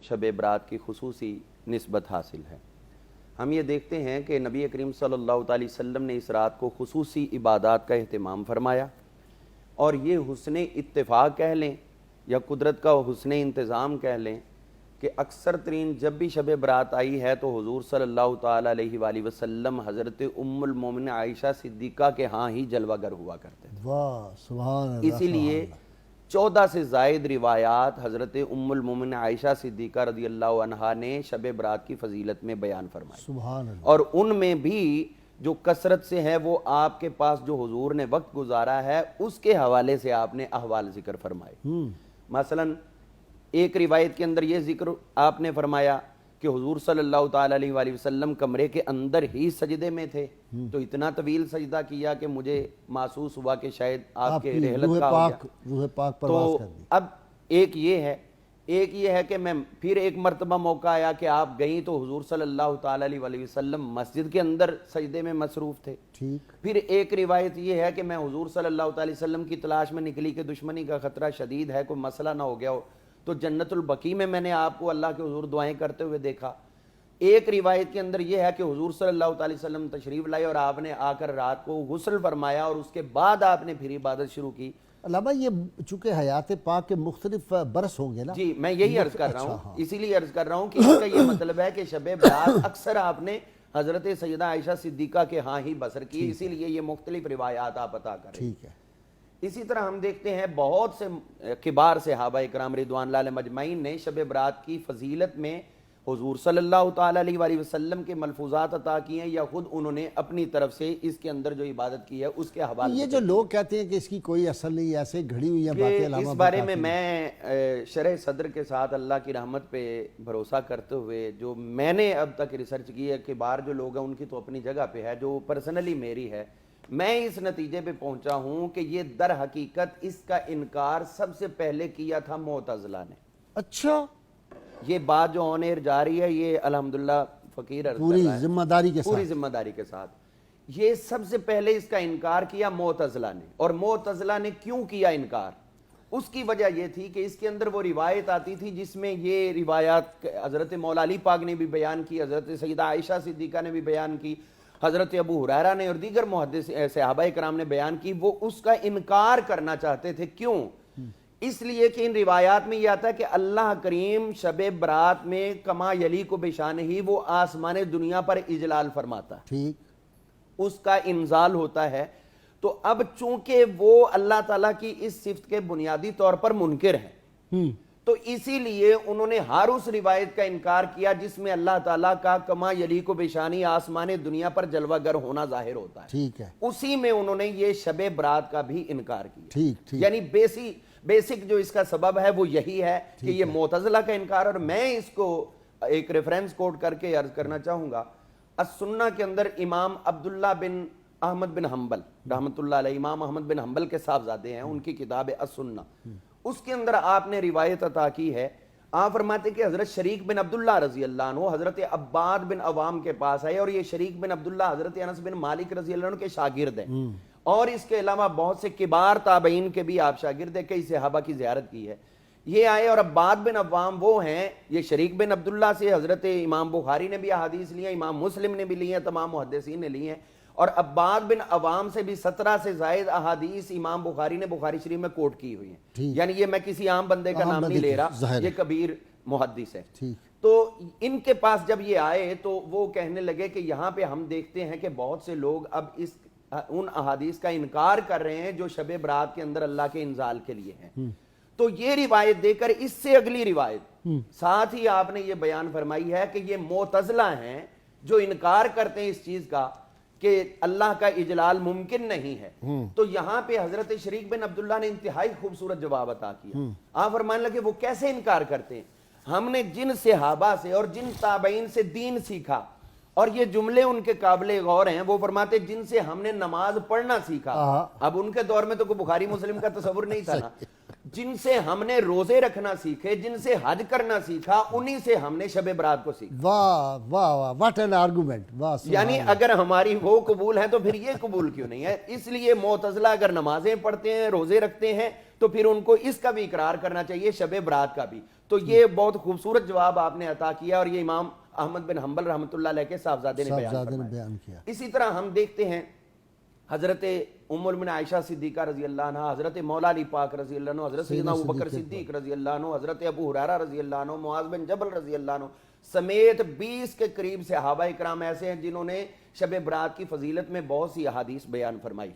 شب برات کی خصوصی نسبت حاصل ہے۔ ہم یہ دیکھتے ہیں کہ نبی کریم صلی اللہ علیہ وسلم نے اس رات کو خصوصی عبادات کا اہتمام فرمایا، اور یہ حسن اتفاق کہہ لیں یا قدرت کا حسن انتظام کہہ لیں کہ اکثر ترین جب بھی شب برات آئی ہے تو حضور صلی اللہ تعالیٰ علیہ وآلہ وسلم حضرت ام المومنین عائشہ صدیقہ کے ہاں ہی جلوہ گر ہوا کرتے تھے۔ واہ سبحان اللہ۔ اسی لیے 14 سے زائد روایات حضرت ام المومنین عائشہ صدیقہ رضی اللہ عنہا نے شب برات کی فضیلت میں بیان فرمائی، سبحان اللہ۔ اور ان میں بھی جو کثرت سے ہے وہ آپ کے پاس جو حضور نے وقت گزارا ہے اس کے حوالے سے آپ نے احوال ذکر فرمائے۔ مثلا ایک روایت کے اندر یہ ذکر آپ نے فرمایا کہ حضور صلی اللہ تعالیٰ علیہ وآلہ وسلم کمرے کے اندر ہی سجدے میں تھے، تو اتنا طویل سجدہ کیا کہ مجھے محسوس ہوا کہ شاید آپ کے رحلت کا ہو گیا۔ روح پاک پرواز کر دی۔ اب ایک یہ ہے کہ میں پھر ایک مرتبہ موقع آیا کہ آپ گئیں تو حضور صلی اللہ تعالیٰ علیہ وآلہ وسلم مسجد کے اندر سجدے میں مصروف تھے۔ ٹھیک۔ پھر ایک روایت یہ ہے کہ میں حضور صلی اللہ تعالیٰ علیہ وسلم کی تلاش میں نکلی کہ دشمنی کا خطرہ شدید ہے، کوئی مسئلہ نہ ہو گیا ہو، تو جنت البقیع میں میں نے آپ کو اللہ کے حضور دعائیں کرتے ہوئے دیکھا۔ ایک روایت کے اندر یہ ہے کہ حضور صلی اللہ علیہ وسلم تشریف لائے اور آپ نے آ کر رات کو غسل فرمایا اور اس کے بعد آپ نے پھر عبادت شروع کی۔ علامہ یہ چونکہ حیات پاک کے مختلف برس ہوں گے نا؟ جی میں یہی عرض کر رہا ہوں، اسی لیے عرض کر رہا ہوں کہ اس کا یہ مطلب ہے کہ شب برات اکثر آپ نے حضرت سیدہ عائشہ صدیقہ کے ہاں ہی بسر کی، اسی لیے یہ مختلف روایات آپ عطا کریں۔ ٹھیک ہے۔ اسی طرح ہم دیکھتے ہیں بہت سے کبار صحابہ اکرام رضوان اللہ علیہم اجمعین نے شب برات کی فضیلت میں حضور صلی اللہ تعالیٰ علیہ وآلہ وسلم کے ملفوظات عطا کیے ہیں یا خود انہوں نے اپنی طرف سے اس کے اندر جو عبادت کی ہے اس کے حوالے۔ یہ جو لوگ کہتے ہیں کہ اس کی کوئی اصل نہیں، ایسے گھڑی ہوئی ہیں باتیں، علامہ اس بارے میں شرح صدر کے ساتھ اللہ کی رحمت پہ بھروسہ کرتے ہوئے جو میں نے اب تک ریسرچ کی ہے کہ بار جو لوگ ہیں ان کی تو اپنی جگہ پہ ہے، جو پرسنلی میری ہے، میں اس نتیجے پہ پہنچا ہوں کہ یہ در حقیقت اس کا انکار سب سے پہلے کیا تھا معتزلہ نے۔ اچھا، یہ بات جو آن ایئر جا رہی ہے یہ الحمدللہ فقیر عرض کر پوری رہا ہے، ذمہ داری کے ساتھ، پوری ذمہ داری کے ساتھ، یہ سب سے پہلے اس کا انکار کیا معتزلہ نے۔ اور معتزلہ نے کیوں کیا انکار؟ اس کی وجہ یہ تھی کہ اس کے اندر وہ روایت آتی تھی جس میں یہ روایات حضرت مولا علی پاک نے بھی بیان کی، حضرت سیدہ عائشہ صدیقہ نے بھی بیان کی، حضرت ابو ہریرہ نے اور دیگر محدث صحابہ کرام نے بیان کی، وہ اس کا انکار کرنا چاہتے تھے۔ کیوں؟ اس لیے کہ ان روایات میں یہ آتا ہے کہ اللہ کریم شب برات میں کما یلیق بشانہ ہی وہ آسمان دنیا پر اجلال فرماتا ہے، ٹھیک، اس کا انزال ہوتا ہے۔ تو اب چونکہ وہ اللہ تعالیٰ کی اس صفت کے بنیادی طور پر منکر ہیں، تو اسی لیے انہوں نے ہر اس روایت کا انکار کیا جس میں اللہ تعالیٰ کا کما یلیق بشانی آسمان دنیا پر جلوہ گر ہونا ظاہر ہوتا ہے۔ ٹھیک ہے، اسی میں انہوں نے یہ شب برات کا بھی انکار کیا۔ ٹھیک ٹھیک، یعنی بیسک جو اس کا سبب ہے وہ یہی ہے کہ یہ معتزلہ کا انکار۔ اور میں اس کو ایک ریفرنس کوٹ کر کے عرض کرنا چاہوں گا، السنہ کے اندر امام عبداللہ بن احمد بن حنبل رحمۃ اللہ علیہ، امام احمد بن حنبل کے صاحبزادے ہیں، ان کی کتاب ہے السنہ، اس کے اندر آپ نے روایت عطا کی ہے۔ آپ فرماتے کہ حضرت شریک بن عبداللہ رضی اللہ عنہ حضرت عباد بن عوام کے پاس آئے، اور یہ شریک بن عبداللہ حضرت انس بن مالک رضی اللہ عنہ کے شاگرد ہیں، اور اس کے علاوہ بہت سے کبار تابعین کے بھی آپ شاگرد ہیں، کئی صحابہ کی زیارت کی ہے۔ یہ آئے اور عباد بن عوام وہ ہیں، یہ شریک بن عبداللہ سے حضرت امام بخاری نے بھی احادیث لی ہیں، امام مسلم نے بھی لی ہیں، تمام محدثین نے لی ہیں، اور عباد بن عوام سے بھی 17 سے زائد احادیث امام بخاری نے بخاری شریف میں کوٹ کی ہوئی ہیں۔ یعنی یہ میں کسی عام بندے کا نام نہیں لے رہا، یہ کبیر محدث ہے۔ تو ان کے پاس جب یہ آئے تو وہ کہنے لگے کہ یہاں پہ ہم دیکھتے ہیں کہ بہت سے لوگ اب ان احادیث کا انکار کر رہے ہیں جو شب برات کے اندر اللہ کے انزال کے لیے ہیں۔ تو یہ روایت دے کر اس سے اگلی روایت ساتھ ہی آپ نے یہ بیان فرمائی ہے کہ یہ معتزلہ ہیں جو انکار کرتے ہیں اس چیز کا کہ اللہ کا اجلال ممکن نہیں ہے۔ تو یہاں پہ حضرت شریک بن عبداللہ نے انتہائی خوبصورت جواب عطا کیا۔ آپ فرمانے لگے وہ کیسے انکار کرتے ہیں؟ ہم نے جن صحابہ سے اور جن تابعین سے دین سیکھا، اور یہ جملے ان کے قابل غور ہیں، وہ فرماتے جن سے ہم نے نماز پڑھنا سیکھا۔ اب ان کے دور میں تو کوئی بخاری مسلم کا تصور نہیں تھا نا۔ جن سے ہم نے روزے رکھنا سیکھے، جن سے حج کرنا سیکھا، انہی سے ہم نے شب برات کو سیکھا۔ واہ واہ واہ، واٹ این آرگومنٹ! یعنی اگر ہماری وہ قبول ہے تو پھر یہ قبول کیوں نہیں ہے؟ اس لیے معتزلہ اگر نمازیں پڑھتے ہیں، روزے رکھتے ہیں، تو پھر ان کو اس کا بھی اقرار کرنا چاہیے، شب برات کا بھی۔ تو یہ بہت خوبصورت جواب آپ نے عطا کیا اور یہ امام احمد بن حنبل رحمۃ اللہ علیہ کے صاحبزادے نے بیان صاحبزادے نے فرمایا۔ بیان کیا۔ اسی طرح ہم دیکھتے ہیں حضرت ام المؤمنین عائشہ صدیقہ رضی اللہ عنہ، حضرت مولا علی پاک رضی اللہ عنہ، حضرت سیدنا ابوبکر صدیق رضی اللہ عنہ، حضرت ابو ہریرہ رضی اللہ عنہ، معاذ بن جبل رضی اللہ عنہ سمیت 20 کے قریب صحابہ کرام ایسے ہیں جنہوں نے شب برات کی فضیلت میں بہت سی احادیث بیان فرمائی۔